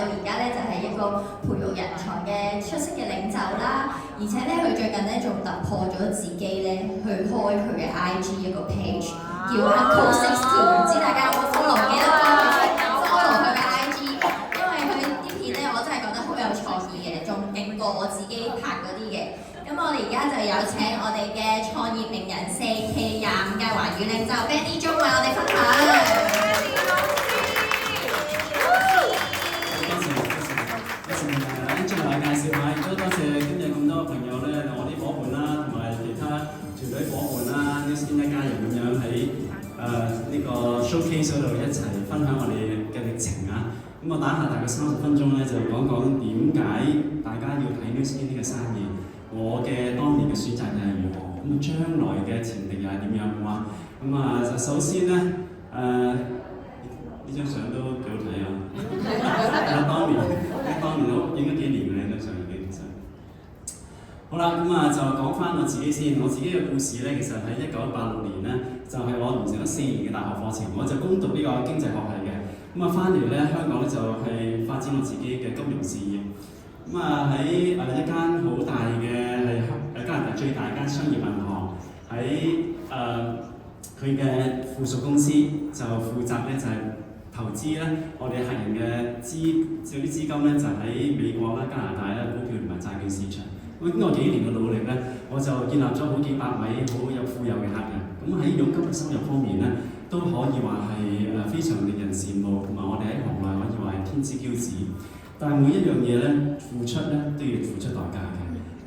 到而家咧就係一個培育人才嘅出色嘅領袖啦。而且咧佢最近咧仲突破咗自己咧去開佢嘅 IG 一個 page 叫 Uncle60，唔知大家有冇 follow 幾多個 follow 佢嘅 IG， 因為佢啲片咧我真係覺得好有創意嘅，仲勁過我自己拍嗰啲嘅。咁我哋而家就有請我哋嘅創業名人4K25屆華語領袖 Benny 鐘為我哋分享。介紹下，亦都多謝今日咁多朋友咧，我啲伙伴啦，同埋其他團隊伙伴啦，New Skin 一家人咁樣喺呢個 showcase 嗰度一齊分享我哋嘅歷程啊！咁我打下大概30分鐘咧，就講講點解大家要睇 New Skin 呢個生意，我嘅當年嘅選擇又係如何，咁將來嘅前景又係點樣好嘛？咁就首先咧呢張相都幾好睇啊！當年都影咗幾年嘅呢張相已經，其實好啦，咁就講翻我自己先。我自己嘅故事咧，其實喺1986年咧，就係我完成咗4年嘅大學課程，我就攻讀呢個經濟學系嘅。翻嚟咧香港咧就係發展我自己嘅金融事業。喺一間好大嘅係加拿大最大間商業銀行，喺佢嘅附屬公司就負責咧就係投資咧，我哋客人嘅啲資金咧就喺美國啦、加拿大啦、股票同埋債券市場。經過幾年嘅努力咧，我就建立咗好幾百位好有富有嘅客人。喺佣金嘅收入方面咧，都可以話係非常令人羨慕，同埋我哋喺行內可以話係天之驕子。但係每一樣嘢咧，付出咧都要付出代價嘅。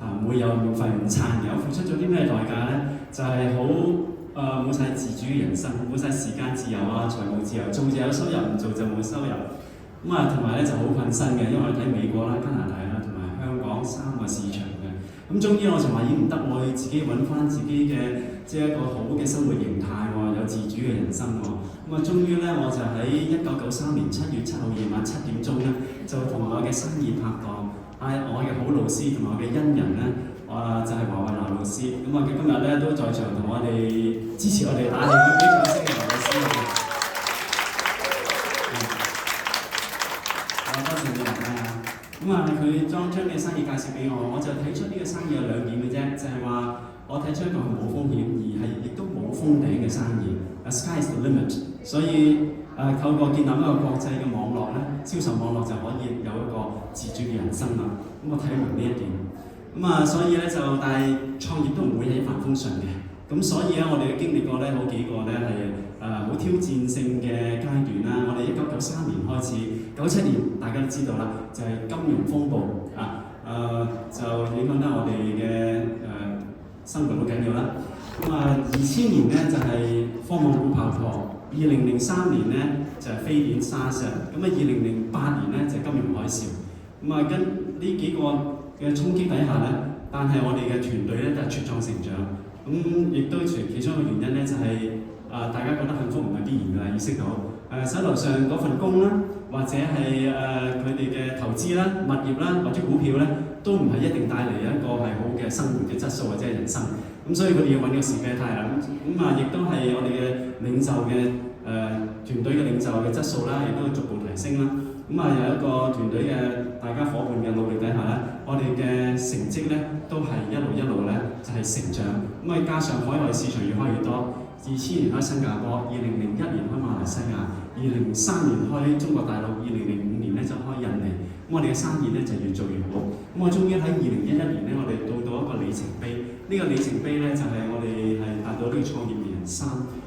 唔會有免費午餐嘅。我付出咗啲咩代價咧？就係好冇晒自主嘅人生，冇晒時間自由啊、財務自由，做就有收入，唔做就冇收入。同埋咧就好困身嘅，因為我睇美國啦、加拿大啦同埋香港3個市場嘅。終於我就話已經唔得，我要自己揾翻自己嘅一個好嘅生活形態喎，有自主嘅人生喎。終於咧我就喺1993年7月7號夜晚7點鐘咧，就同我嘅生意拍檔，我嘅好老師同埋我嘅恩人咧。就係華偉娜老師，今日咧都在場同我哋支持我哋打氣，俾掌聲華老師。多謝你大家。佢將嘅生意介紹俾我，我就睇出呢個生意有2點嘅啫，就係話我睇出一個係冇風險，而係亦都冇封頂嘅生意。Sky is the limit， 所以透過建立一個國際嘅網絡咧，銷售網絡就可以有一個自主嘅人生啦。我睇明呢一點。所以咧但係創業都唔會係一帆風順嘅。所以咧，我哋經歷過咧好幾個咧係好挑戰性嘅階段啦。我哋1993年開始，97年大家都知道啦，就係金融風暴就影響得我哋嘅生活好緊要啦。2000年咧就係科網股爆破，2003年咧就係非典 SARS， 2008年咧就係金融海嘯。跟呢幾個嘅衝擊底下咧，但係我哋嘅團隊咧都係茁壯成長。亦都其中一個原因咧就係大家覺得幸福唔係必然㗎，意識到手頭上嗰份工啦，或者係佢哋嘅投資啦、物業啦或者股票咧，都唔係一定帶嚟一個係好嘅生活嘅質素或者係人生。所以佢哋要揾個時機太啦。亦都係我哋嘅領袖嘅團隊嘅領袖嘅質素啦，亦都會逐步提升啦。有一個團隊嘅大家伙伴嘅努力底下咧，我哋嘅成績咧都係一路咧就係成長。加上海外市場越開越多，2000年開新加坡，2001年開馬來西亞，2003年開中國大陸，2005年咧就開印尼。我哋嘅生意咧就越做越好。我終於喺2011年咧，我哋到一個里程碑。呢個里程碑咧就係我哋係達到呢個創業名人3，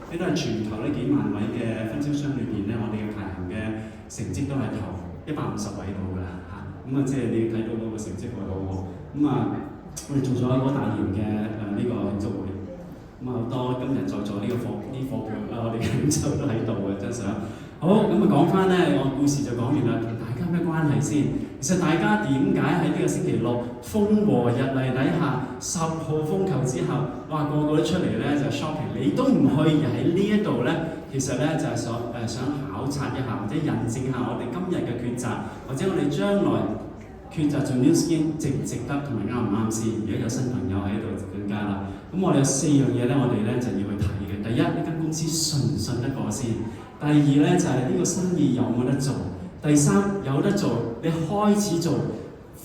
呢都係全球呢幾萬位嘅分銷商裏邊咧，我哋嘅排行嘅成績都係頭150位到㗎啦嚇。即係你睇到嗰個成績好好。我哋做咗好大型嘅呢個慶祝會。好多今日在座呢個伙伴我哋嘅領袖都喺度嘅，真想。好，講翻咧，我故事就講完啦。同大家咩關係先？其實大家點解喺呢個星期六風和日麗底下10號風球之後，哇個個都出嚟咧就 shopping， 你都唔去而喺呢一度咧，其實咧就係想考察一下或者印證下我哋今日嘅抉擇，或者我哋將來抉擇做 New Skin 值唔值得同埋啱唔啱先。如果有新朋友喺度就更加啦。我哋有4樣嘢咧，我哋咧就要去睇嘅。第一，呢間公司信唔信得過先；第二咧就係呢個生意有冇得做；第第三有得做，你開始做，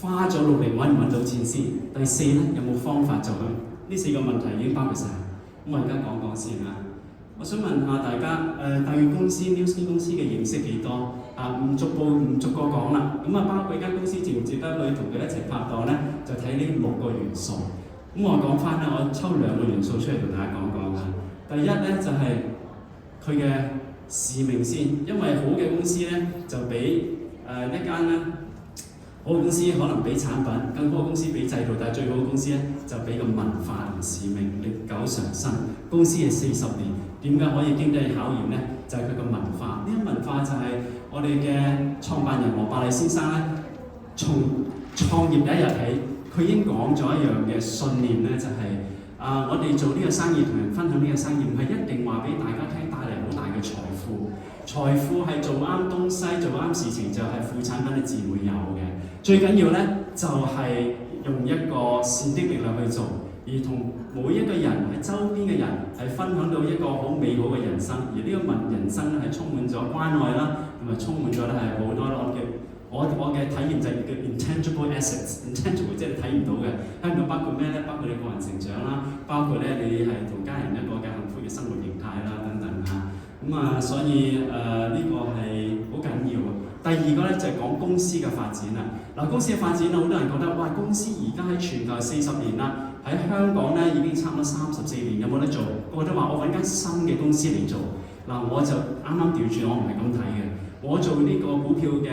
花咗努力揾唔揾到錢先。第四咧有冇方法做？呢4個問題已經包括晒。咁我而家講講先啦。我想問下大家，大約公司 New Skin 公司嘅認識幾多？唔逐個講啦。咁包括間公司值唔值得去同佢一齊拍檔咧，就睇呢6個元素。咁我講翻啦，我抽2個元素出嚟同大家講講啦。第一咧就係佢嘅使命先，因為好嘅公司咧就比一間咧好嘅公司可能比產品，更好嘅公司比制度，但係最好嘅公司咧就比個文化同使命歷久常新。公司係40年，點解可以經得起考驗咧？就係佢個文化。呢個文化就係我哋嘅創辦人黃百麗先生咧，從創業第一日起，佢已經講咗一樣嘅信念咧，就係我哋做呢個生意同人分享呢個生意，唔係一定話俾大家聽帶嚟好大嘅財富。財富係做啱東西、做啱事情，就係副產品你自然會有嘅。最緊要咧就係用一個善的力量去做，而同每一個人喺周邊嘅人係分享到一個好美好嘅人生。而呢個人生咧係充滿咗關愛啦，同埋充滿咗咧係好多我嘅體驗就係叫 intangible assets，intangible 即係你睇唔到嘅，睇唔到包括咩咧？包括你個人成長啦，包括咧你係同家人一個嘅幸福嘅生活形態啦等等嚇。所以呢個係好緊要。第二個咧就係講公司嘅發展啦。公司嘅發展好多人覺得哇，公司而家喺全球40年啦，喺香港咧已經差唔多34年，有冇得做？我覺得話我揾間新嘅公司嚟做。我就啱啱調轉，我唔係咁睇嘅。我做呢個股票嘅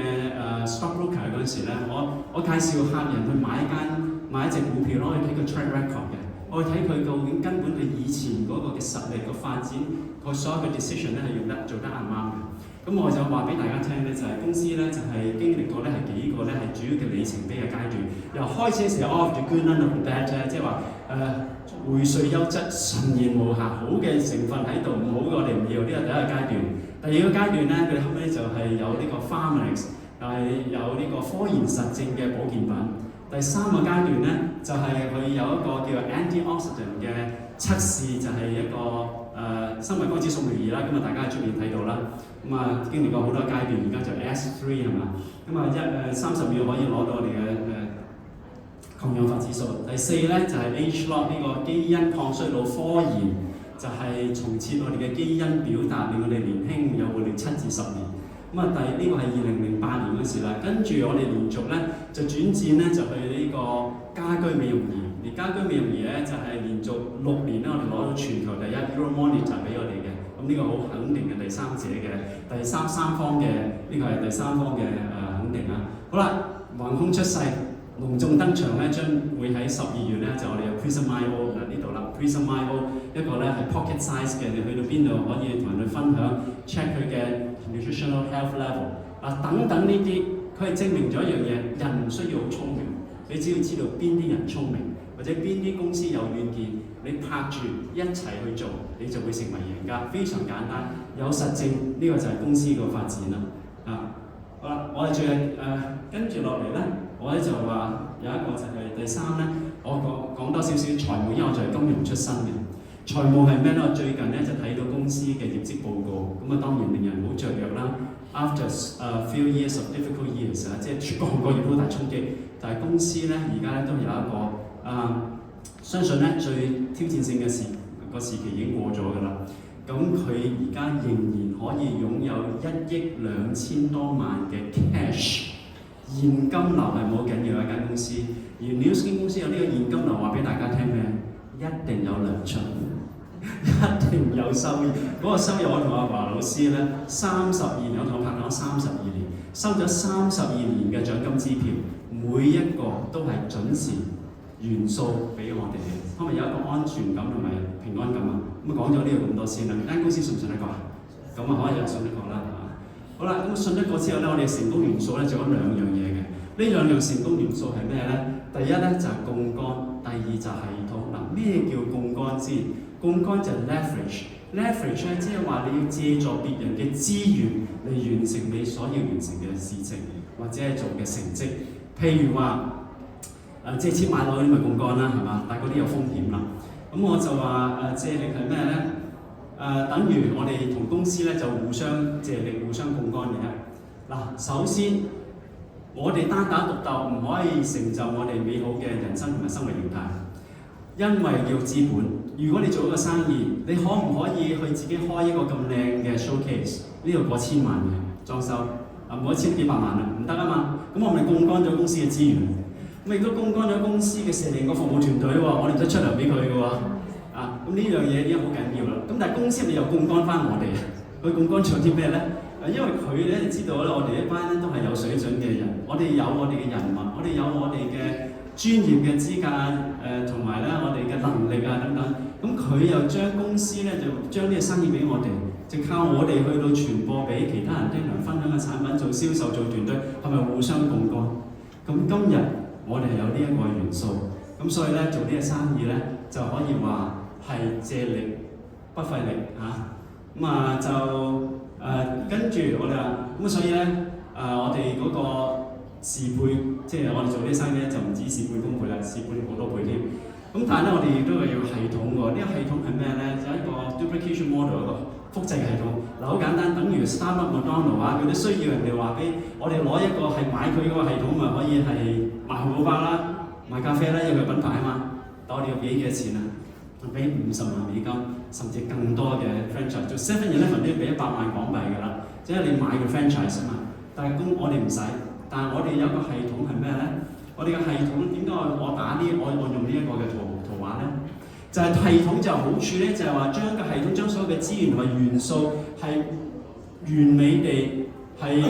stock broker 嗰陣時咧，我介紹客人去買一隻股票咯，我去睇個 track record 嘅，我去睇佢究竟根本佢以前嗰個嘅實力個發展，佢所有嘅 decision 咧係做得啱唔啱嘅。咁我就話俾大家聽咧，就係公司咧就係經歷過咧係幾個咧係主要嘅里程碑嘅階段。由開始嘅時候 off the good none of the bad 啫，即係話匯稅優質、純然無瑕，好嘅成分喺度，唔好嘅我哋唔要，呢個第一個階段。第二個階段咧，佢後尾就係有呢個 Pharmalex， 有呢個科研實證嘅保健品。第三個階段咧，就係佢有一個叫做 antioxidant 嘅測試，就係一個生物光子掃描儀啦。大家喺出面睇到啦。經歷過好多階段，而家就 S3 係嘛？30秒可以攞到我哋嘅抗氧化指數。第四咧就係 H-Log 呢個基因抗衰老科研，就係重設我哋嘅基因表達，令我哋年輕有活力7至10年。呢個係2008年嗰時啦。跟住我哋連續咧就轉戰咧就去呢個家居美容儀。而家居美容儀咧就係連續6年咧，我哋攞到全球第一 Euromonitor 俾我哋嘅。呢個好肯定嘅第三者嘅第三方嘅呢個係第三方嘅肯定啦。好啦，橫空出世，隆重登場咧，將會喺12月咧就我哋有 Prism IO 呢度啦。Prism IO 一個咧係 pocket size 嘅，你去到邊度可以同人哋分享 check 佢嘅 nutritional health level 等等呢啲，佢係證明咗一樣嘢，人唔需要好聰明，你只要知道邊啲人聰明，或者邊啲公司有遠見，你拍住一齊去做，你就會成為贏家。非常簡單，有實證，呢個就係公司個發展啦。好啦，我哋最近跟住落嚟咧，我咧就話有一個就係第三咧，我講多少少財務，因為我就係金融出身嘅。財務係咩咧？我最近咧就睇到公司嘅業績報告，當然令人好雀躍啦。After a few years of difficult years 即係各行各業好大衝擊，但係公司咧而家咧都有一個相信咧最挑戰性嘅時期已經過咗㗎啦。咁佢而家仍然可以擁有1億2千多萬嘅 cash 現金流係冇緊要一間公司。而 New Skin 公司有呢個現金流，話俾大家聽咩？一定有糧出，一定有收益。嗰個收入我同阿華老師咧32年，我同我拍檔32年，收咗32年嘅獎金支票，每一個都係準時元素俾我哋嘅，可能有一個安全感同埋平安感啊。講咗呢個咁多先啦，間公司信唔信得過？咁可以有信得過啦。好啦，咁信得過之後咧，我哋成功元素咧做咗2樣嘢嘅。呢2樣成功元素係咩咧？第一咧就係槓桿，第二就係系統。咩叫槓桿先？槓桿就係 leverage 咧，即係話你要借助別人嘅資源嚟完成你所要完成嘅事情，或者係做嘅成績。譬如話借錢買樓嗰啲咪槓桿啦，係嘛？但係嗰啲有風險啦。咁我就話借力係咩咧？等於我哋同公司咧就互相借力、互相槓桿嘅。嗱，首先我哋單打獨鬥唔可以成就我哋美好嘅人生同埋生活形態，因為要資本。如果你做一個生意，你可唔可以去自己開一個咁靚嘅 showcase？ 呢度過千萬嘅裝修，冇1000幾百萬啦，唔得啊嘛。咁我咪槓桿咗公司嘅資源，咁亦都槓桿咗公司嘅成個服務團隊喎，我哋都出糧俾佢嘅喎。咁呢樣嘢已經好緊要啦。咁但係公司咪又槓桿翻我哋，佢槓桿咗啲咩咧？因為佢咧，你知道咧，我哋一班咧都係有水準嘅人，我哋有我哋嘅人脈，我哋有我哋嘅專業嘅資格同埋咧我哋嘅能力啊等等。咁佢又將公司咧就將呢個生意俾我哋，就靠我哋去到傳播俾其他人聽，分享嘅產品，做銷售，做團隊，係咪互相槓桿？咁今日我哋有呢一個元素，咁所以咧做呢個生意咧就可以話係借力不費力嚇。就跟住我哋話，咁所以咧我哋嗰個事倍，即係我哋做呢個生意咧就唔止事半功倍啦，事半好多倍添。咁但係咧，我哋亦都係要系統喎。呢個系統係咩咧？就係一個 duplication model 一個複製系統。嗱，好簡單，等於 Starbucks、麥當勞啊，佢都需要人哋話俾我哋攞一個係買佢嗰個系統，咪可以係賣漢堡包啦、賣咖啡啦，因為佢品牌啊嘛。但我哋要俾幾多錢啊？俾50萬美金，甚至更多嘅 franchise。做 7-Eleven 都要俾100萬港幣㗎啦，即係你買個 franchise 啊嘛。但係我哋唔使，但係我哋有一個系統係咩咧？我哋嘅系統點解我打我用呢一個嘅圖畫咧？就係系統就好處咧，就係話將個系統將所有嘅資源同埋元素係完美地係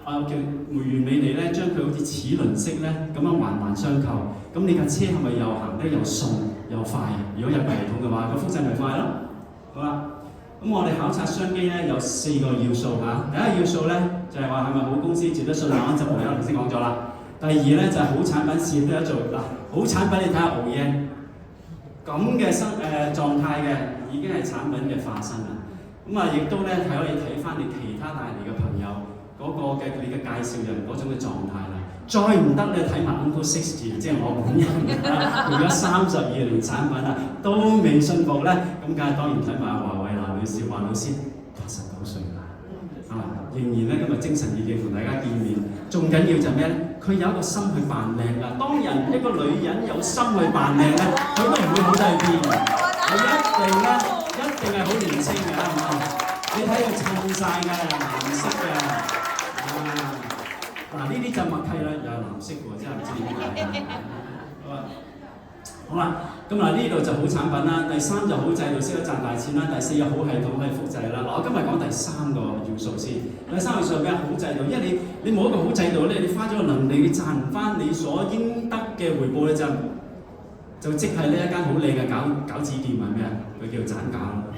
叫完美地咧，將佢好似齒輪式咧咁樣環環相扣。咁你架車係咪又行得又順又快？如果有個系統嘅話，個複製咪快咯。好啦，咁我哋考察商機咧有4個要素嚇。第一個要素咧就係話係咪好公司值得信賴安執無憂，頭先講咗啦。第二咧就係好產品事業都有做嗱，好產品你睇下熬夜咁嘅狀態嘅已經係產品嘅化身啦。亦都咧可以睇翻你其他帶嚟嘅朋友嗰個嘅你嘅介紹人嗰種嘅狀態啦。再唔得你睇埋 Uncle 60，即係我本人用咗32年產品啦，都未信服咧，咁梗係當然睇埋華慧娜女士、華老師89歲啦。仍然咧今日精神奕奕同大家見面，仲緊要就係咩咧？佢有一個心去扮靚㗎。當一個女人有心去扮靚咧，佢都唔會好低邊嘅。佢一定係好年輕嘅，係嘛？你睇佢襯晒㗎，藍色嘅。呢啲就默契啦，又係藍色喎，真係唔知點解。好啦，咁呢度就好產品啦，第3就好制度，識得賺大錢啦，第4有好系統可以複製啦。我今日講第3個要素先。第3個要素係咩？好制度，因為你冇一個好制度咧，你花咗個能力，你賺唔翻你所應得嘅回報咧，就即係呢一間好靚嘅餃子店係咩啊？佢叫斬價咯，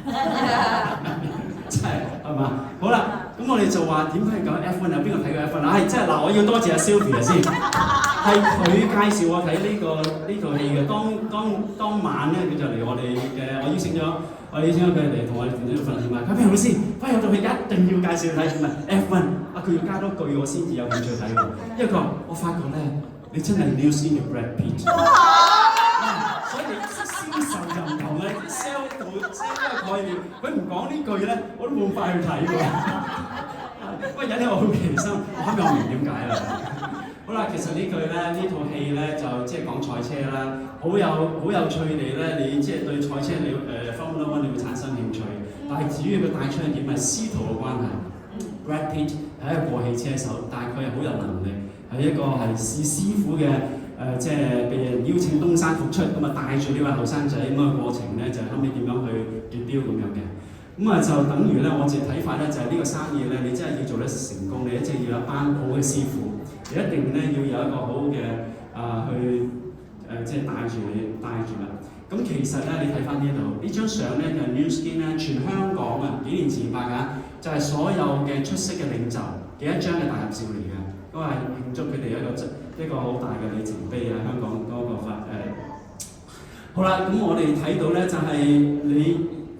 真係嘛？好啦，咁我哋就話點解要搞 F1 啊？邊個睇過 F1 啊？即係我要多謝阿 Sylvia 先，係佢介紹我睇呢套戲嘅。當晚咧，佢就嚟我哋嘅，我邀請咗佢嚟同我哋團隊訓練嘛。佢話：老師，有套戲一定要介紹睇，唔係 F1 啊！佢要加多句我先至有興趣睇喎。因為佢話：我發覺咧，你真係 new seen 嘅 Brad Pitt。所以你銷售就唔同嘅 ，sell 呢個概念，佢唔講呢句咧，我都冇咁快去睇喎。不過引起我好奇心，我後尾我明點解啦。好啦，其實呢套戲咧就即係講賽車啦，好有趣地咧，你即係對賽車你Formula One 你會產生興趣，但係至於佢帶出嘅點係師徒嘅關係。Brad Pitt 係一個過氣車手，但係佢係好有能力，係一個係師傅嘅。即係被人邀請東山復出，咁帶住呢位後生仔咁嘅過程咧，就後尾點樣去奪標咁樣嘅。就等於咧，我自己睇法咧，就係呢個生意咧，你真係要做得成功，你一定要有一班好嘅師傅，你一定咧要有一個好嘅即係帶住啦。咁其實咧，你睇翻呢度呢張相咧，就 New Skin 咧，全香港啊幾年前拍㗎，就係所有嘅出色嘅領袖嘅一張嘅大合照嚟嘅，都係慶祝佢哋一個好大嘅里程碑啊！香港嗰個好啦，咁我哋睇到咧就係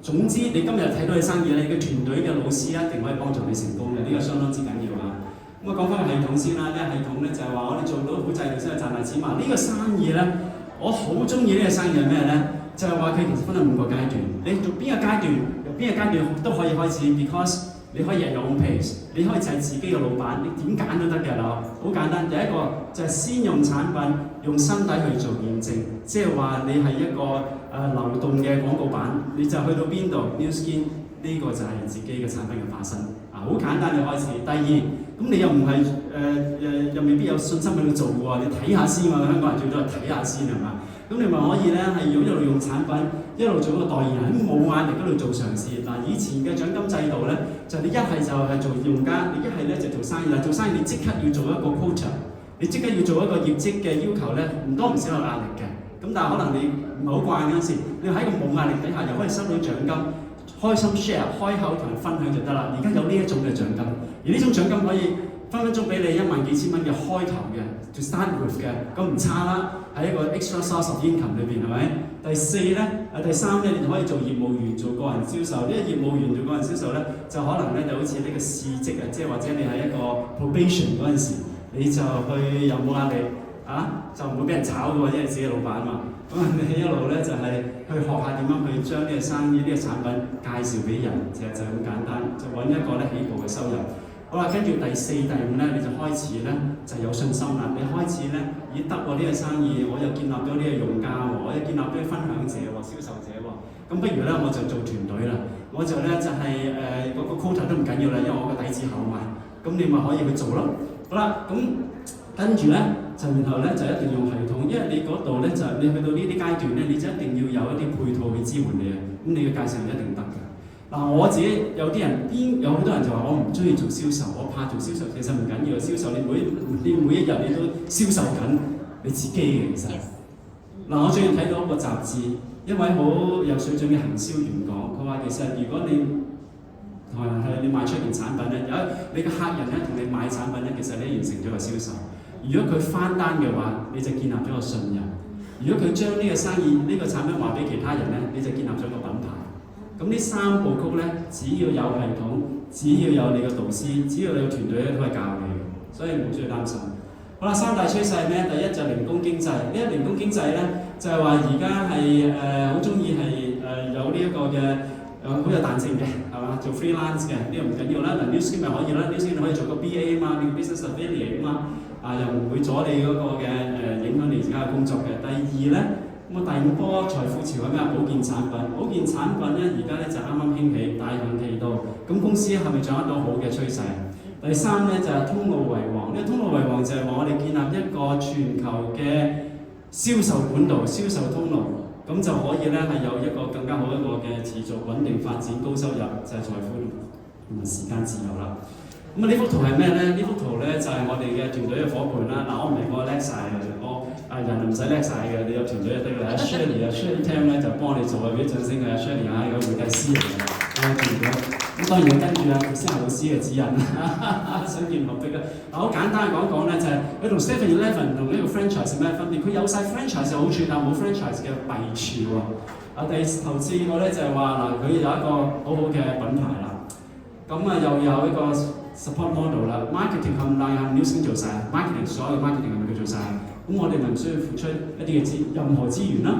總之你今日睇到嘅生意咧，你嘅團隊嘅老師一定可以幫助你成功嘅，呢個相當之緊要啊！咁講翻個系統先啦，呢個系統咧就係話我哋做到好制度先係賺大錢嘛。呢個生意咧，我好中意呢個生意係咩咧？就係話佢其實分咗5個階段，你做邊個階段，由邊個階段都可以開始 ，because 你可以 at your own pace， 你可以就係自己嘅老闆，你點揀都得嘅啦。好簡單，第一個就係先用產品、用身體去做驗證，即係話你係一個流動嘅廣告版，你就去到邊度 New Skin 呢個就係自己嘅產品嘅化身啊，好簡單嘅開始。第二，咁你又唔係又未必有信心去做喎，你睇下先嘛，香港人最多係睇下先係嘛？咁你咪可以咧係一路用產品，一路做一個代言人，喺冇壓力嗰度做嘗試。嗱，以前嘅獎金制度咧，就你一係就係做用家，你一係咧就做生意啦。做生意你即刻要做一個 quota， 你即刻要做一個業績嘅要求咧，唔多唔少有壓力嘅。咁但係可能你唔係好慣嗰陣時，你喺個冇壓力底下又可以收到獎金，開心 share， 開口同人分享就得啦。而家有呢一種嘅獎金，而呢種獎金可以分分鐘俾你1萬幾千蚊嘅開頭嘅 to start with 嘅，咁唔差啦，喺一個 extra source of income 裏邊係咪？第三咧，你就可以做業務員，做個人銷售。呢個業務員做個人銷售咧，就可能咧就好似呢個試職啊，即係或者你係一個 probation 嗰陣時，你就去有冇壓力啊？就唔會俾人炒嘅喎，因為自己老闆嘛。咁你一路咧就係去學下點樣去將呢個生意、呢個產品介紹俾人，其實就咁簡單，就揾一個咧起步嘅收入。好啦，跟住第4、第5咧，你就開始咧就有信心啦。你開始咧，咦得喎呢個生意，我又建立咗呢個用家喎，我又建立咗分享者喎、銷售者喎。咁不如咧我就做團隊啦，我就咧就係嗰個 quota 都唔緊要啦，因為我個底子厚嘛。咁你咪可以去做咯。好啦，咁跟住咧就然後咧就一定用系統，因為你嗰度咧就你去到呢啲階段咧，你就一定要有一啲配套去支援你啊。咁你嘅介紹一定得嘅。嗱，我自己有啲人有好多人就話我唔中意做銷售，我怕做銷售。其實唔緊要，銷售你每一日你都銷售緊你自己嘅其實。嗱，我最近睇到一個雜誌，一位好有水準嘅行銷員講，佢話其實如果你你賣出一件產品咧，有你嘅客人咧同你買產品咧，其實你完成咗個銷售。如果佢翻單嘅話，你就建立咗個信任；如果佢將呢個生意呢個產品話俾其他人咧，你就建立咗個品牌。咁呢3部曲咧，只要有系統，只要有你嘅導師，只要你嘅團隊咧，都係教你嘅，所以冇需要擔心。好啦，3大趨勢咩？第一就係零工經濟。呢個零工經濟咧，就係話而家係好中意係有呢一個嘅好有彈性嘅，係嘛？做 freelance 嘅呢個唔緊要啦。嗱 New Skin 咪可以啦 ，New Skin 可以做個 BA 啊嘛，你 business affiliate 啊嘛，又唔會阻你嗰個嘅影響你而家嘅工作嘅。第二咧。咁第5波財富潮係咩啊？保健產品，保健產品咧而家咧就啱啱興起，大行其道。咁公司係咪掌握到好嘅趨勢？第3咧就係通路為王。呢個通路為王就係話我哋建立一個全球嘅銷售管道、銷售通路，咁就可以咧係有一個更加好一個嘅持續穩定發展、高收入，就係財富同埋時間自由啦。咁呢幅圖係咩咧？呢幅圖咧就係我哋嘅團隊嘅伙伴啦。嗱，我唔係我叻晒嘅，我人唔使叻晒嘅，你有團隊就得㗎啦。Shirley Tam 咧就幫我哋做啊，俾啲掌聲佢啊 Shirley 啊，有會計師嚟嘅，我團隊。咁當然要跟住啊，先係老師嘅指引，想見目的啦。嗱，好簡單講講咧，就係佢同 7-Eleven 同呢個 franchise 咩分別？佢有晒 franchise 嘅好處，但冇 franchise 嘅弊處喎。頭次個咧就係話嗱，佢有一個好好嘅品牌啦，咁又有一個support model 啦 ，marketing 冚唪唥由 New Skin 做晒 ，marketing 所有嘅 marketing 係咪佢做晒？咁我哋咪唔需要付出一啲嘅任何資源啦。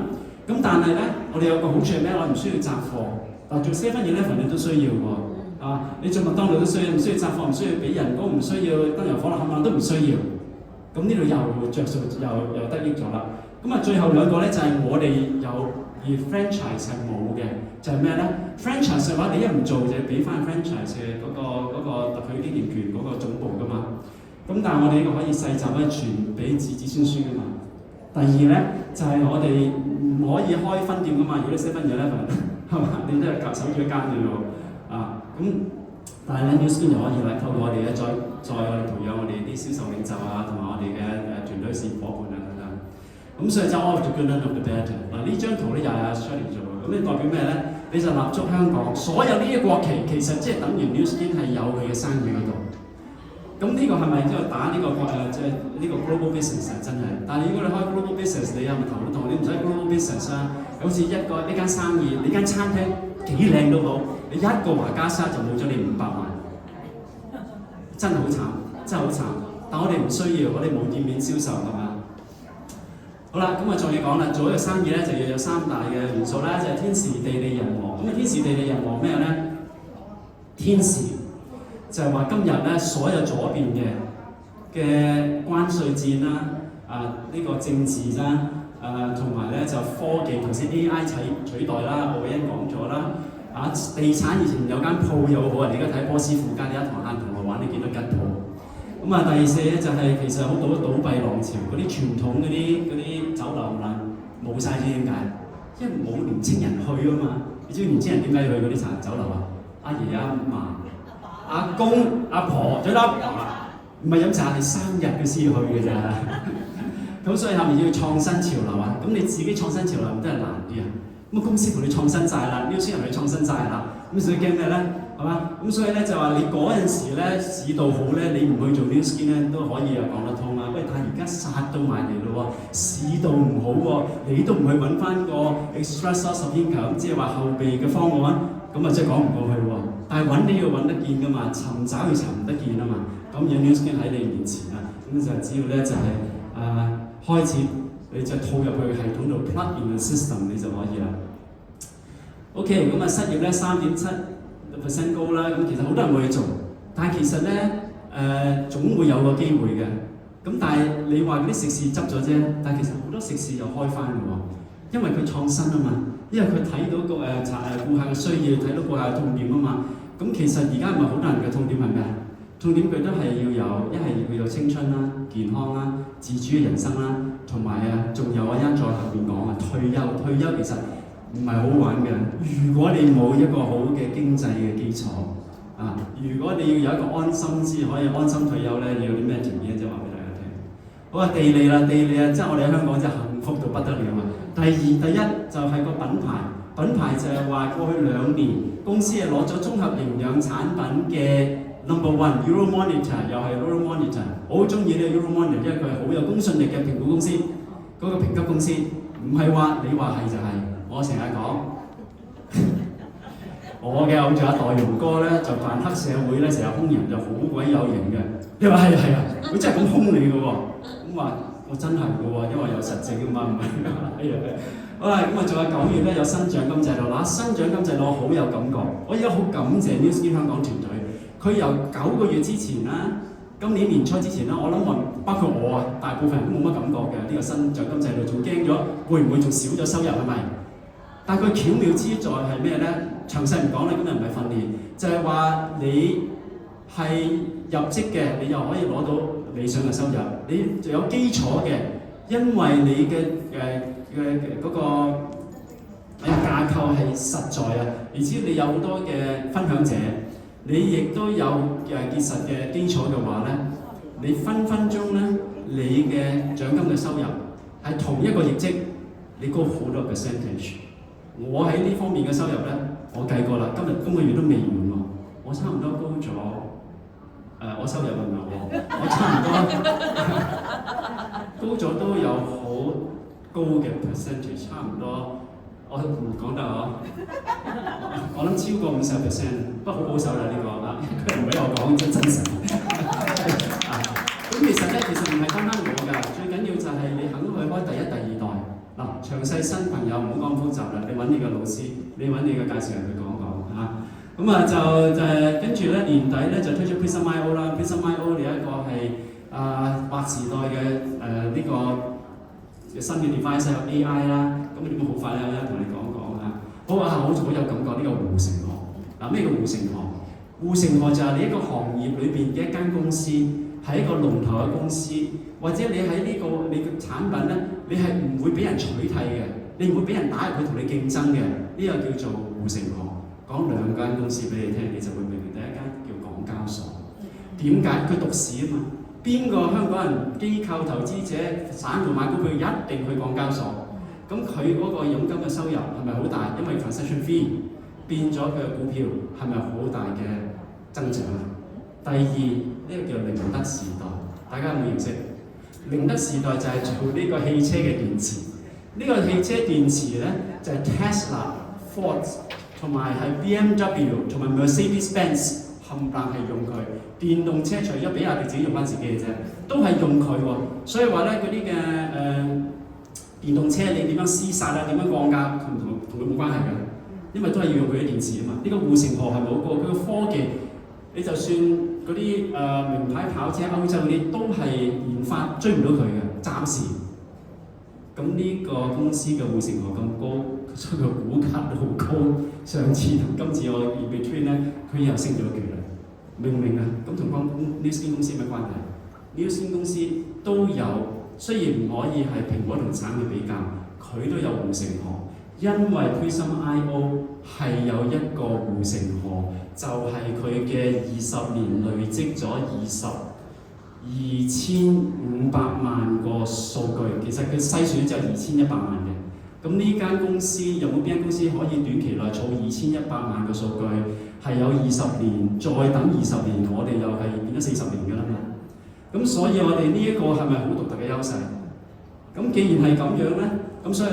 咁但係咧，我哋有個好處係咩？我唔需要雜貨。嗱，做 7-Eleven 你都需要喎。你做麥當勞都需要，唔需要雜貨，唔需要俾人工，唔需要燈油火蠟，冚唪唥都唔需要。咁呢度又着數，又得益咗啦。咁最後2個咧就係我哋有，而 franchise 係冇嘅，就係咩咧 ？franchise 嘅話，你一唔做就要俾翻 franchise 嘅嗰個特許經營權嗰個總部噶嘛。咁但係我哋呢個可以細集咧傳俾子孫孫噶嘛。第二咧就係我哋唔可以開分店噶嘛。如果你 7-Eleven 係嘛，你都係夾守住一間嘅喎。咁但係咧 New Skin 就可以啦，透過我哋咧再我哋培養我哋啲銷售領袖啊，同埋我哋嘅團隊事業夥伴啊等等。咁所以就 all of the good and of the bad。嗱呢張圖咧又係阿 Shirley 做嘅，咁你代表咩咧？你就立足香港所有呢啲國旗，其實即係等於 New Skin 係有佢嘅生意嗰度。咁呢個係咪即係打呢個即係呢個 global business 啊？真係。但係如果你開 global business，你有咪頭都痛？你唔使 global business 啊，好似呢間生意，呢間餐廳幾靚都好，你一個華家沙就冇咗你500萬，真係好慘，真係好慘。但我哋唔需要，我哋冇店面銷售係嘛？好啦，咁仲要講啦，做一個生意咧就要有3大嘅元素啦，就係天時、地利、人和。咁天時、地利、人和咩咧？天時就係話今日咧所有左邊嘅關稅戰啦，呢個政治啦，同埋咧就科技，頭先 AI 取代啦，我已經講咗啦。地產以前有間鋪又好啊，你而家睇波斯富街呢一堂晏銅鑼灣，你見到吉鋪。咁第四咧就係其實好多倒閉浪潮，嗰啲傳統嗰啲酒樓啦冇晒，知點解？因為冇年青人去啊嘛。你知唔知年青人點解要去嗰啲酒樓啊？阿爺阿嫲、阿公、阿婆，最多唔係飲茶，係生日佢先去嘅咋。咁所以後面要創新潮流啊！咁你自己創新潮流都係難啲啊！咁公司同你創新晒啦，呢啲人你創新晒啦，咁所以驚咩咧？係嘛？咁所以咧就話你嗰陣時咧市道好咧，你唔去做 New Skin 咧都可以講得通啊！喂，但係而家殺到埋嚟咯喎，市道唔好喎，你都唔去揾翻個 extra source of income，即係話後備嘅方案，咁啊真係講唔過去喎。但係揾你要揾得見噶嘛，尋找要尋得見啊嘛。咁有 New Skin 喺你面前啊，咁就只要咧就係開始。你就套入去系統度 plug in the system 你就可以啦。OK， 咁失業咧3.7% 高啦，咁其實好多人會去做，但係其實咧總會有個機會嘅。咁但係你話嗰啲食肆執咗啫，但係其實好多食肆又開翻嘅喎，因為佢創新啊嘛，因為佢睇到個顧客嘅需要，睇到顧客嘅痛點啊嘛。咁其實而家唔係好多人嘅痛點係咩啊？重點佢都係要有，一係要有青春啦、健康啦、自主嘅人生啦，同埋仲有一陣再後面講退休其實唔係好玩嘅。如果你冇一個好嘅經濟嘅基礎如果你要有一個安心先可以安心退休咧，你有啲咩條件？即係話俾大家聽。好啊，地利啊，即係我哋喺香港真係幸福到不得了啊！第一就係個品牌就係話過去2年公司係攞咗綜合營養產品嘅Number 1 Euromonitor 又係 Euromonitor， 我好中意呢個 Euromonitor， 因為佢係好有公信力嘅評估公司，嗰個評級公司，唔係話你話係就係。我成日講，我嘅偶像阿代容哥咧就扮黑社會咧，成日兇人就好鬼有型嘅。你話係啊，佢真係咁兇你嘅喎。咁話我真係嘅喎，因為有實證啊嘛，唔係。好啦，咁仲有9月咧有新獎金制度啦，新獎金制度我好有感覺，我而家好感謝 New Skin 香港團隊。佢由9個月之前啦，今年年初之前啦，我諗包括我大部分人都冇乜感覺嘅呢個新獎金制度，仲驚咗會唔會仲少咗收入係咪？但係佢巧妙之在係咩咧？詳細唔講啦，今日唔係訓練，就係話你係入職嘅，你又可以攞到理想嘅收入，你就有基礎嘅，因為你嘅嗰個架構係實在啊，而且你有好多嘅分享者。你亦都有結實嘅基礎嘅話咧，你分鐘咧，你嘅獎金嘅收入係同一個業績，你高好多 percentage。我喺呢方面嘅收入咧，我計過啦，今個月都未完喎，我差唔多高咗我收入係咪我差唔多高咗都有好高嘅 percentage， 差唔多。我唔講得我諗超過50%，不過好保守啦呢個佢唔俾我講真實。咁其實唔係單我㗎，最緊要就係你肯去開第1、第2代。詳細新朋友唔好講複雜啦，你揾你個老師，你揾你個介紹人去講咁就跟住咧年底咧就推出 Prism IO 啦 ，Prism IO 你一個係劃時代嘅呢個新嘅 device 有 AI 啦。咁點解好快咧？我同你講好有感覺呢個護城河。咩叫護城河？護城河就係你一個行業裏邊嘅一間公司，係一個龍頭嘅公司，或者你喺你嘅產品咧，你係唔會俾人取替嘅，你唔會俾人打入去同你競爭嘅。呢個叫做護城河。講2間公司俾你聽，你就會明白。第一間叫港交所，點解？佢獨市啊嘛。邊個香港人機構投資者散戶買股票一定去港交所？咁佢嗰個佣金嘅收入係咪好大？因為 transaction fee 變咗佢嘅股票係咪好大嘅增長啊？第二呢個叫寧德時代，大家有冇認識？寧德時代就係做呢個汽車嘅電池。呢個汽車電池咧就係 Tesla、Ford 同埋係 BMW 同埋 Mercedes-Benz 冚唪唥係用佢。電動車除咗比亞迪自己用翻自己嘅啫，都係用佢喎。所以話咧嗰啲嘅電動車你點樣廝殺啊？點樣降價同佢冇關係㗎，因為都係要用佢啲電池啊嘛。呢個護城河係冇過佢個科技你就算嗰啲名牌跑車歐洲嗰啲都係研發追唔到佢嘅，暫時。咁呢個公司嘅護城河咁高，所以個股價都好高。上次同今次我 in between 咧，佢又升咗一橛啦。明唔明啊？咁同Nu Skin 公司有咩關係？Nu Skin公司都有，雖然唔可以係蘋果同橙去比較，佢都有護城河。因為 Prism.io 係有一個護城河，就係佢嘅20年累積咗2500萬個數據，其實佢篩選就2100萬嘅。咁呢間公司有冇邊間公司可以短期內儲2100萬個數據？係有20年，再等20年，我哋又係變咗40年㗎啦嘛。咁所以我哋呢一個係咪好獨特嘅優勢？咁既然係咁樣咧，咁所以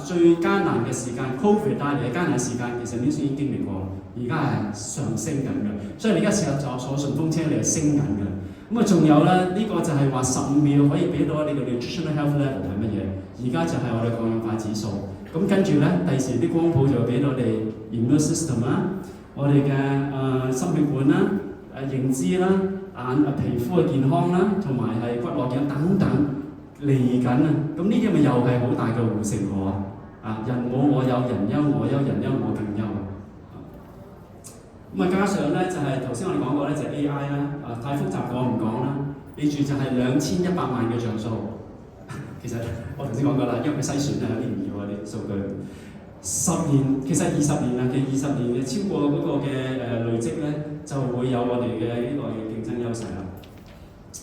最艱難嘅時間 ，Covid 帶嚟嘅艱難時間，其實呢啲已經經歷過，而家係上升緊嘅。所以你而家成日坐順風車，你係升緊嘅。咁啊，仲有咧，呢個就係話15秒可以俾到你個 nutritional health level 係乜嘢？而家就係我哋抗氧化指數。咁跟住咧，第時啲光譜就會俾到我哋 immune system 啦，我哋嘅心血管啦、認知啦、皮膚嘅健康啦，同埋係骨骼健康等等嚟緊啊！咁呢啲咪又係好大嘅護城河啊！人冇我有，人憂我憂，人憂我更憂。咁啊，加上咧就係頭先我哋講過咧，就係 AI 啦，太複雜我唔講啦。記住就係2100萬嘅像素。其實我頭先講過啦，因為佢篩選有啲唔要啲數據。10年其實20年啊，其實20年嘅超過嗰個嘅累積咧，就會有我哋嘅呢個競爭優勢啦。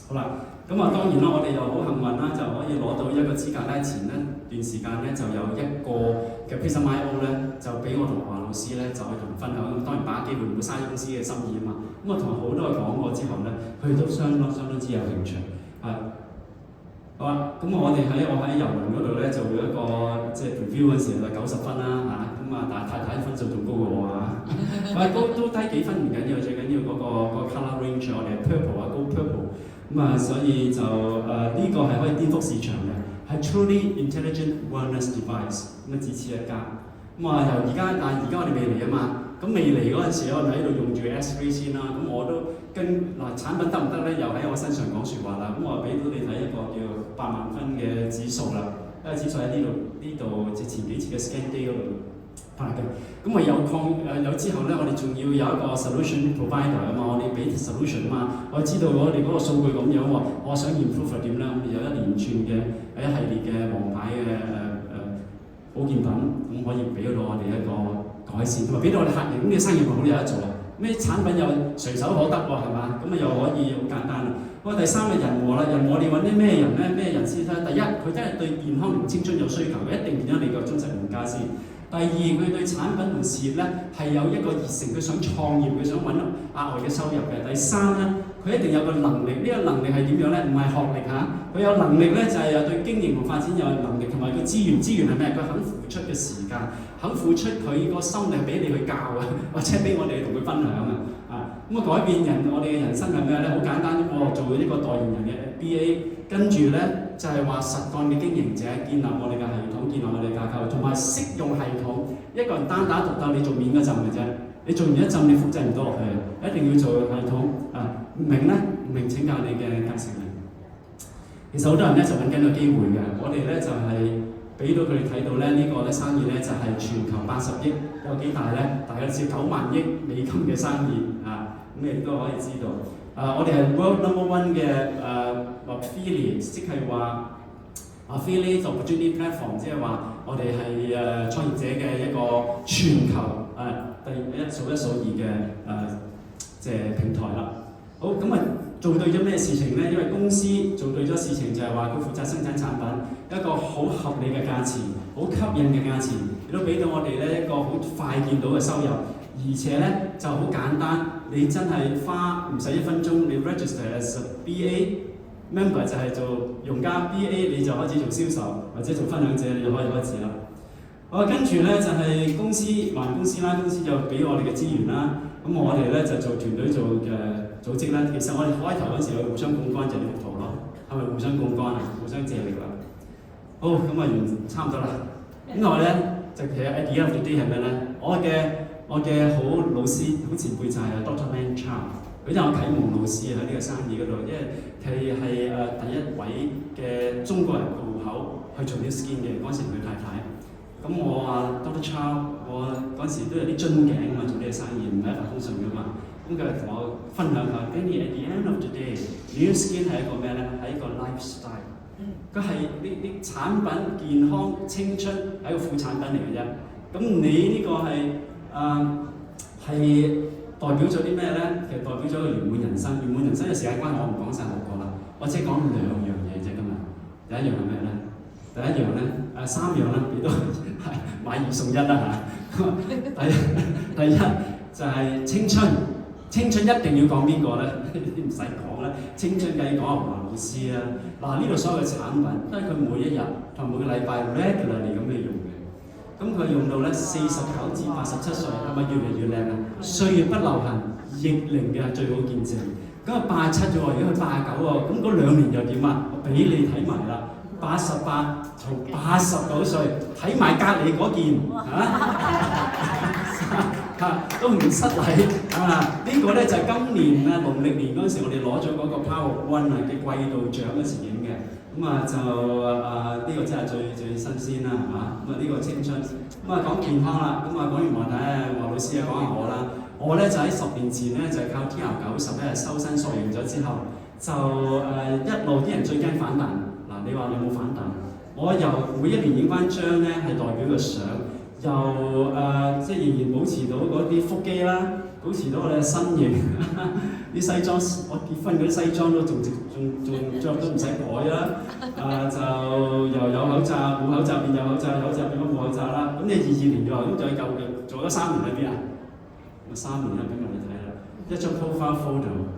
好啦。咁啊，當然啦，我哋又好幸運啦，就可以攞到一個資格咧。前一段時間咧，就有一個嘅 Prism.io 咧，就俾我同華老師咧，就去同分享。咁當然把握機會唔會嘥公司嘅心意啊嘛。咁我同好多人講過之後咧，佢都相當之有興趣。好啊，咁我喺郵輪嗰度咧，就會一個即係 review 嗰時就90分啦嚇。咁但係太太分數仲高過我啊。都低幾分唔緊要，最緊要嗰個 colour range 我哋 purple 啊，高 purple。所以就呢個係可以顛覆市場嘅，係 truly intelligent wellness device，咁只此一家。由而家，但係而家我哋未嚟啊嘛。咁未嚟嗰陣時，我哋喺度用住 S3 先啦。咁我都跟產品得唔得咧？又喺我身上講説話啦。咁我俾到你睇一個叫8萬分嘅指數啦。因為指數喺呢度即前幾次嘅 scan day 嗰度拍嘅。咁我有之後咧，我哋仲要有一個 solution provider 啊嘛，我哋俾 solution 啊嘛，我知道我哋嗰個數據咁樣喎，我想 improve 點咧，咁有一連串嘅一系列嘅王牌嘅保健品，咁可以俾到我哋一個改善，同埋俾到我哋客人，咁你生意咪好有得做啊？咩產品又隨手可得喎，係嘛？咁又可以好簡單啦。第三係人和啦，人和你揾啲咩人咧？咩人先咧？第一，佢真係對健康同青春有需求，佢一定變咗你個忠實用家先。第二，佢對產品同事業咧係有一個熱誠，佢想創業，佢想揾額外嘅收入嘅。第三咧，佢一定有個能力，呢個能力係點樣咧？唔係學歷嚇，佢有能力咧就係有對經營同發展有能力，同埋個資源係咩？佢肯付出嘅時間，肯付出佢個心力俾你去教啊，或者俾我哋同佢分享啊。改變我哋嘅人生係咩咧？好簡單，我做一個代言人嘅 BA， 跟住咧就係話實幹嘅經營者，建立我哋嘅系統，建立我哋嘅架構，同埋識用系統。一個人單打獨鬥，你做面嗰陣嘅啫，你做完一陣你複製唔到落去，一定要做系統啊！唔明咧，唔明請教你嘅格成人。其實好多人咧就揾緊個機會嘅，我哋咧就係俾到佢哋睇到咧呢個咧生意咧就係全球80億，有幾大咧？大概至9萬億美金嘅生意啊！咁你都可以知道，我哋係 World No. 1嘅affiliate， 即係話 affiliate opportunity platform， 即係話我哋係創業者嘅一個全球數一數二嘅即係平台啦。好，咁做對咗咩事情咧？因為公司做對咗事情就係話佢負責生產產品，一個好合理嘅價錢，好吸引嘅價錢，亦都俾到我哋咧一個好快見到嘅收入。而且咧就好簡單，你真係花唔使1分鐘，你 register as BA member 就係做用家 BA， 你就開始做銷售或者做分享者，你就可以開始啦。好，跟住咧就係公司還公司啦，公司就俾我哋嘅資源啦。咁我哋咧就做團隊做嘅組織啦。其實我哋開頭嗰時候互相槓桿就係呢幅圖咯，係咪互相槓桿啊？互相借力啦。好，咁差唔多啦。咁我咧就其實 at the end of the day 係咩咧？我嘅好老師、好前輩就係 Dr. Man Chow，佢就我啟蒙老師喺呢個生意嗰度，因為佢係第一位嘅中國人嘅戶口去做 New Skin 嘅，嗰時同佢太太。咁我話 Dr. Chow， 我嗰時都有啲樽頸啊嘛，做呢個生意唔係一帆風順噶嘛。咁佢同我分享下 ，Benny at the end of the day，New Skin 係一個咩咧？係一個 lifestyle。佢係啲產品健康青春係一個副產品嚟嘅啫。咁你呢個係代表咗啲咩咧？其實代表咗個圓滿人生。圓滿人生嘅時間關係我唔講晒6個啦，我只係講2樣嘢啫今日。第一樣係咩咧？第一樣咧，3樣啦，亦都係買2送1啦嚇。第一就係青春。青春一定要講邊個咧？唔使講啦，青春梗係講阿華老師啦。嗱，呢度所有嘅產品都係佢每一日同每個禮拜 regularly 咁去用嘅。咁佢用到咧49至87歲，係咪越嚟越靚啊？歲月不留痕，逆齡嘅最好見證。咁啊87咗喎，如果佢89喎，咁嗰2年又點啊？我俾你睇埋啦，88從89歲睇埋隔離嗰件都唔失禮啊！呢個咧就係今年啊農曆年嗰陣時，我哋攞咗嗰個 Power One 嘅季度獎嗰時影嘅。咁啊就呢個真係最新鮮啦，係嘛？咁啊呢個青春。咁啊講健康啦，咁啊講完話睇華老師啊講下我啦。我咧就喺10年前咧就係靠 TR90咧修身塑形咗之後，就一路啲人最驚反彈。嗱，你話有冇反彈？我由每一年影翻張咧係代表個相。又即係仍然保持到嗰啲腹肌啦，保持到我哋嘅身形。啲西裝，我結婚嗰啲西裝都仲着都唔使改啦。就又有口罩，冇口罩變有口罩，有口罩變冇口罩啦。咁你22年咗，咁仲有舊嘅，做咗3年喺邊啊？3年啦，俾我哋睇啦，一張 profile photo。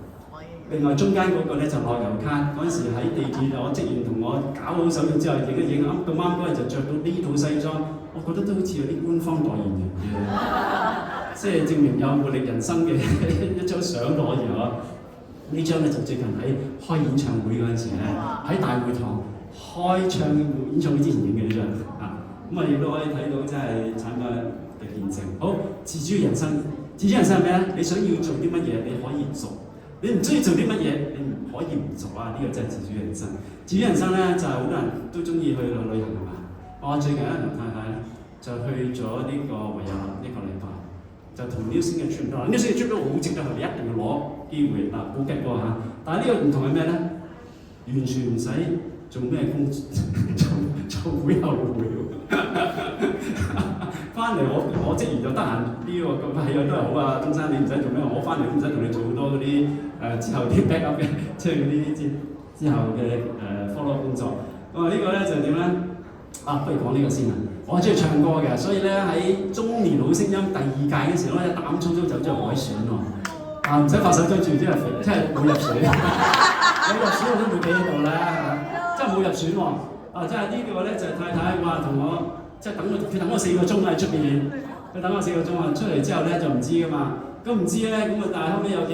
另外中間嗰個咧就樂悠卡，嗰陣時喺地鐵有職員同我搞好手續之後影一影，咁啱嗰日就着到呢套西裝，我覺得都好似有啲官方代言人嘅，即係證明有活力人生嘅一張相攞住啊！呢張咧就最近喺開演唱會嗰陣時咧，喺大會堂開唱演唱會之前影嘅呢張啊，咁啊亦都可以睇到真係產品嘅見證。好，自主人生，自主人生係咩咧？你想要做啲乜嘢，你可以做。你唔中意做啲乜嘢，你唔可以唔做啊！呢個真係自主人生。自主人生咧，就係好多人都中意去旅行係嘛？我最近咧同太太咧就去咗呢個維也納1個禮拜，就同 New Skin 嘅 trip 啦。New Skin 嘅 trip 都好值得去，你一定要攞機會嗱，好激喎嚇！但係呢個唔同係咩咧？完全唔使做咩工，做會後會喎。翻嚟我職員就得閒呢個咁係啊，都係好啊，東山你唔使做咩，我翻嚟都唔使同你做好多嗰啲之後啲 backup 嘅，即係嗰啲之後嘅follow 工作。咁啊呢個咧就點咧？不如講呢個先啊！我係中意唱歌嘅，所以咧喺中年好聲音第2屆嘅時候咧，膽粗粗走咗去海選喎。唔使發手追住，即係冇入選，有入選我都會企喺度啦，真係冇入選喎。即係呢個咧就係太太話同我。即係佢等我4個鐘喺出邊，佢等我4個鐘啊！出嚟之後咧就唔知噶嘛，咁唔知咧咁啊！但係後尾有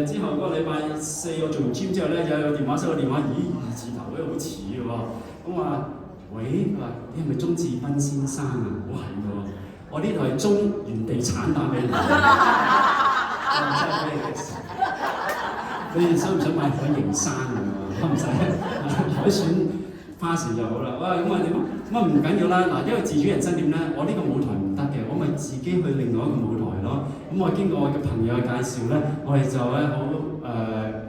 之後嗰個禮拜4我做完 gym 之後咧，有電話收個電話，咦2字頭咧好似嘅喎，咁話喂，佢話你係咪鍾志斌先生啊？我係喎，我呢度係中原地產打俾你，真係俾你嘅事。你哋想唔想買海盈山啊？唔使海選。花時就好啦，哇咁啊點啊？咁啊唔緊要啦，嗱，因為自主人生點咧？我呢個舞台唔得嘅，我咪自己去另外一個舞台咯。咁我經過我嘅朋友嘅介紹咧，我哋就咧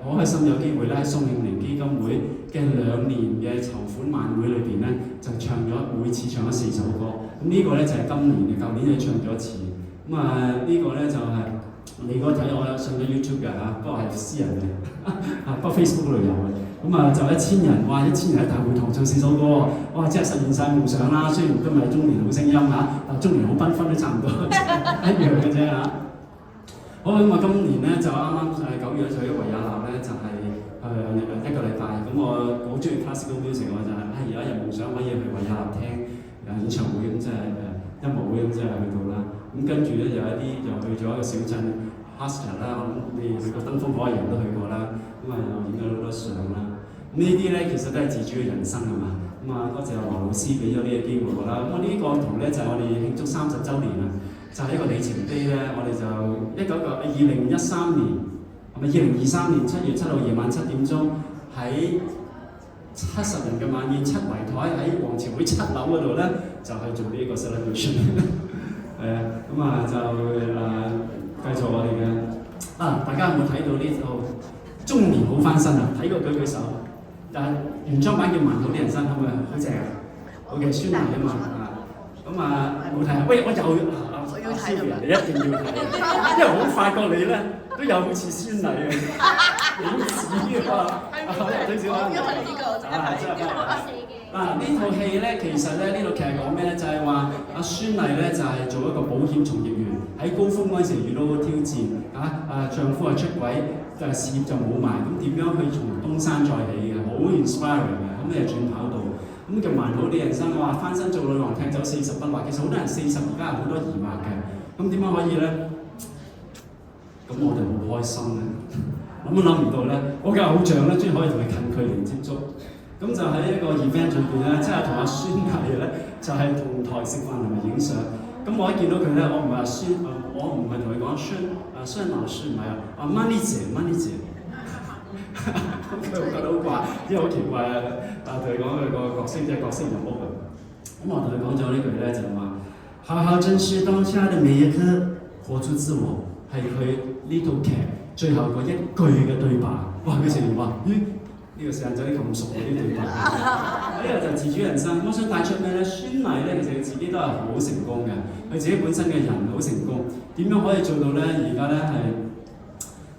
好開心有機會咧喺宋慶齡基金會嘅2年嘅籌款晚會裏邊咧，就唱咗每次唱咗4首歌。咁呢個咧就係今年嘅，舊年就唱咗1次。咁呢個咧就係你如果睇我上咗 YouTube 嘅嚇，不過係私人嘅，不過 Facebook 嗰度有嘅。咁就1000人，哇！1000人喺大會堂唱4首歌，哇！真係實現晒夢想啦。雖然都唔係中年好聲音嚇，但中年好繽紛都差唔多一樣嘅啫嚇。好咁我今年咧就啱啱9月去咗維也納咧，就係1個禮拜。咁我好中意 classical music， 我就係有一日夢想可以去維也納聽演唱會，咁即係音樂會，咁即係去到啦。咁跟住咧有一啲又去咗一個小鎮 Hastad 啦，我諗你去過登峰海人都去過啦，咁又影咗好多相啦。呢啲咧其實都係自主嘅人生啊嘛。多謝阿黃老師俾咗呢個機會我啦。咁呢個圖咧就係我哋慶祝30週年啊，就係一個里程碑咧。我哋就2013年係咪2023年7月7號夜晚7點鐘喺70人嘅晚宴7圍台喺皇朝會7樓嗰度咧，就去做呢一個 celebration。係啊，咁啊就繼續我哋嘅大家有冇睇到呢套《中年好翻身》啊？睇過舉手。但係原裝版叫《蠻好的人生》，係咪好正啊？好嘅，孫儷啊嘛咁冇睇啊！喂，我要睇㗎，你一定要睇，因為我發覺你咧都有好似孫儷嘅影子㗎。睇少啦。呢套戲咧，其實咧呢套劇係講咩咧？就係話阿孫儷咧就係做一個保險從業員，喺高峰嗰陣時遇到挑戰丈夫出軌，事業就冇埋，咁點樣去從東山再起嘅，好 inspiring 嘅，咁你又轉跑道，咁叫蠻好啲人生。我話翻身做女王踢走40不惑，其實好多人40而家係好多疑惑嘅，咁點樣可以咧？咁我哋好開心咧，諗都諗唔到咧，我嘅偶像咧，終於可以同佢近距離接觸。咁就喺一個 event 裏邊咧，即係同阿孫儷咧，就係同台食飯同埋影相。咁我一見到佢咧，我唔係話我唔係同佢講孫老師，唔係Money姐。咁佢覺得好怪，因為好奇怪同佢講佢個角色即係角色人物啊。咁我同佢講咗呢句咧，就話好好珍惜當下的每一刻，活出自我，係佢呢套劇最後嗰一句嘅對白。哇！佢成日話呢個時間仔咁熟嗰啲對白，呢個就自主人生。我想帶出咩咧？孫儷咧，其實佢自己都係好成功嘅，佢自己本身嘅人好成功。點樣可以做到咧？而家咧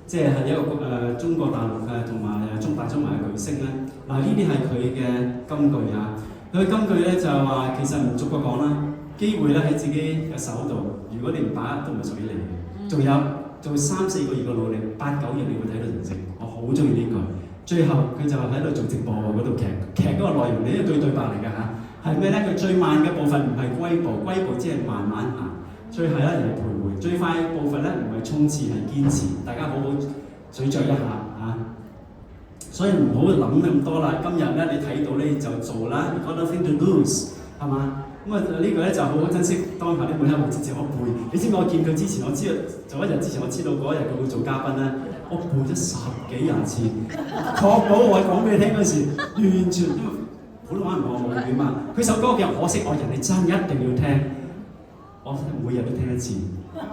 即係一個中國大陸同埋中大中華嘅巨星咧。嗱，呢啲係佢嘅金句啊。佢嘅金句咧就係話，其實唔逐個講啦，機會咧喺自己嘅手度。如果你唔把握，都唔係屬於你嘅。仲有做3-4個月嘅努力，8-9月你會睇到成績。我好中意呢句。最後佢就喺度做直播喎，嗰套劇嗰個內容，呢一句對白嚟㗎嚇，係咩咧？佢最慢嘅部分唔係龜步，龜步只係慢慢行，最後咧又係徘徊。最快嘅部分咧唔係衝刺，係堅持。大家好好咀嚼一下嚇。所以唔好諗咁多啦。今日咧你睇到咧就做啦 ，you got nothing to lose， 係嘛？咁呢個咧就好好珍惜當下啲每一個節節我背。你知唔知我見佢之前，我知道做一日之前我知道嗰一日佢會做嘉賓咧。我背咗10幾廿次，確保我講俾你聽嗰時，完全因為普通話唔係我母語嘛。佢首歌叫《可惜愛人》，你真一定要聽。我每日都聽1次，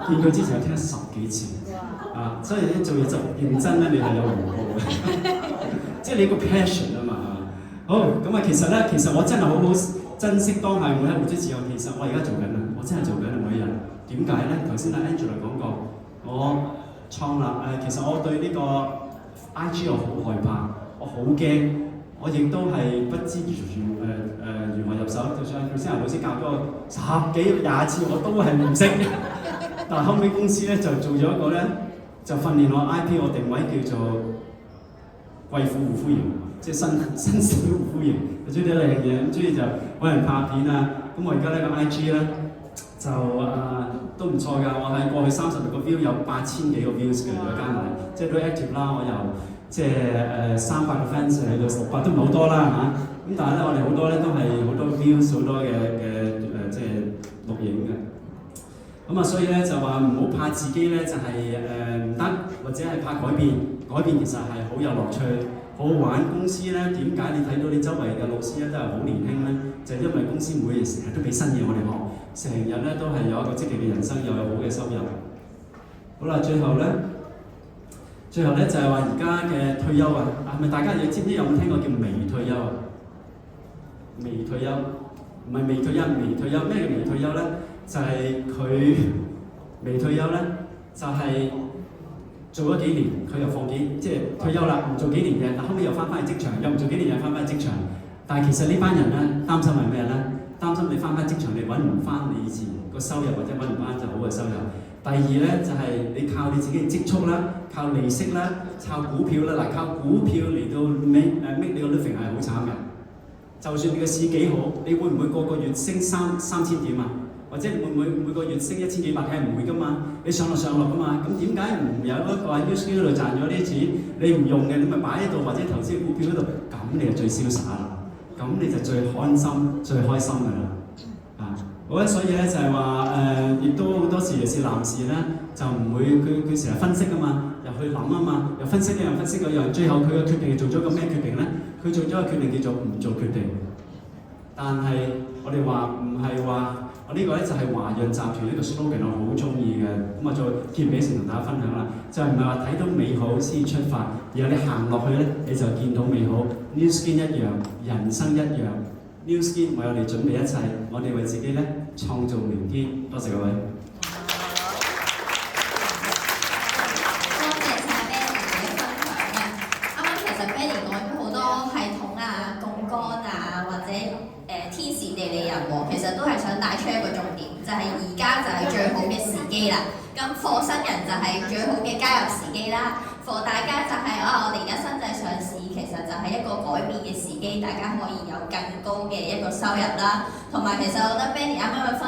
見佢之前我聽咗10幾次，所以你做嘢就認真咧，你係有回報嘅，即係你個 passion 啊嘛。好，咁其實我真係好好珍惜當下每一活出自我。其實我而家做緊啦，我真係做緊每一日。點解咧？頭先Angela講過，我創立其實我對呢個 IG 我好害怕，我好驚，我亦都係不知如何入手。就算佢先頭老師教咗我10幾20次，我都係唔識。但係後尾公司咧就做咗一個咧，就訓練我 IP， 我定位叫做貴婦護膚型，即係新式護膚型。我中意啲靚嘢，咁中意就揾人拍片啊。咁我而家呢個 IG 咧就都唔錯㗎，我喺過去30日個 view 有8000幾個 views 嘅，再加埋即係都 active 啦。我由即係300個 fans 喺到600都唔係好多啦嚇。咁但係咧，我哋好多咧都係好多 views， 好多嘅即係錄影嘅。咁所以咧就話唔好怕自己咧就係唔得，或者係怕改變。改變其實係好有樂趣，好好玩。公司咧點解你睇到你周圍嘅老師咧都係好年輕咧？就係因為公司每日成日都俾新嘢我哋學，成日咧都係有一個積極嘅人生，又有好嘅收入。好啦，最後咧就係話而家嘅退休啊，係咪大家你知唔知有冇聽過叫微退休啊？微退休唔係未退休，微退休。咩叫微退休咧？就係佢微退休咧，就係做咗幾年，佢又放幾即係退休啦，唔做幾年嘅，但後尾又翻返去職場，又唔做幾年又翻返去職場。但係其實呢班人咧擔心係咩咧？擔心你翻返職場，你揾唔翻你以前個收入，或者揾唔翻就好嘅收入。第二咧就係你靠你自己嘅積蓄啦，靠利息啦，靠股票啦。嗱，靠股票嚟到 make 你個 living 係好慘嘅。就算你個市幾好，你會唔會個個月升3000點啊？或者會唔會每個月升1000幾百？係唔會噶嘛，你上落噶嘛。咁點解唔有一個喺 USQ 嗰度賺咗啲錢，你唔用嘅，你咪擺喺度或者投資股票嗰度，咁你就最瀟灑啦，咁你就最安心、最開心噶啦。好咧，所以咧就係話亦都好多時尤其是男士咧就唔會佢成日分析噶嘛，入去諗啊嘛，又分析呢樣分析嗰樣，最後佢嘅決定係做咗個咩決定咧？佢做咗個決定叫做唔做決定。但係我哋話唔係話，我呢個咧就係華潤集團呢個 slogan，我好中意嘅，咁啊再貼俾成同大家分享啦。就唔係話睇到美好先出發，然後你行落去咧你就見到美好。New Skin 一樣，人生一樣。New Skin 為我哋準備一切，我哋為自己咧創造明天。多謝各位。天時地利人和，其實都係想帶出一個重點，就係而家就係最好嘅時機啦。咁課新人就係最好嘅加入時機啦。課大家就係我哋而家新制上市，其實就係一個改變嘅時機，大家可以有更高嘅一個收入啦。同埋其實我覺得 Benny 啱啱嘅分